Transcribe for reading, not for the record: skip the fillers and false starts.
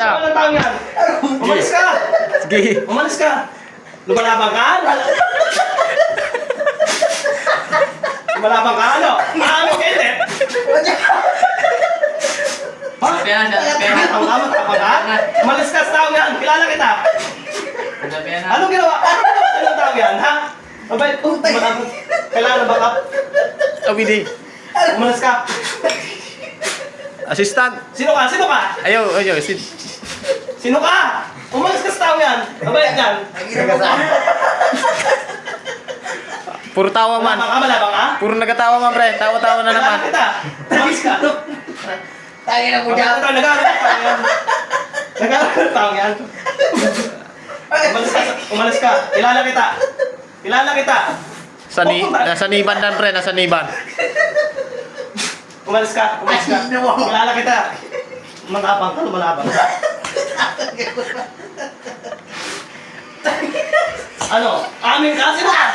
isa. Walang tao yan. Umalis ka. Sige. Umalis ka. Lumalaban ka? Lumalaban ka, ano? Aamin ka, hindi. Ha? Ang amat ka pa ka? Umalis ka sa tao yan. Kilala kita. Anong ginawa? Anong tao yan, ha? Mabait ko. Kailangan na backup. Abidi. Umalis ka. Assistant. Sino ka? Sino ka? Ayaw. Sino ka? Umalis ka sa tao yan. Mabait yan. Puro tawa man. Malabang ka? Puro nagatawa man, pre. Tawa-tawa na naman. Kailangan kita. Umalis ka. Tayo na po dyan. Nag-aaral ng tao yan. Nag-aaral ng tao yan. Umalis ka. Kilala kita. Kilala kita. Nasa Niban dan, pre. Nasa Niban. Umalis ka. Umalis ka. Kilala kita. Malabang ka. Lumalabang ka. Ano? Amin ka? Sino ka?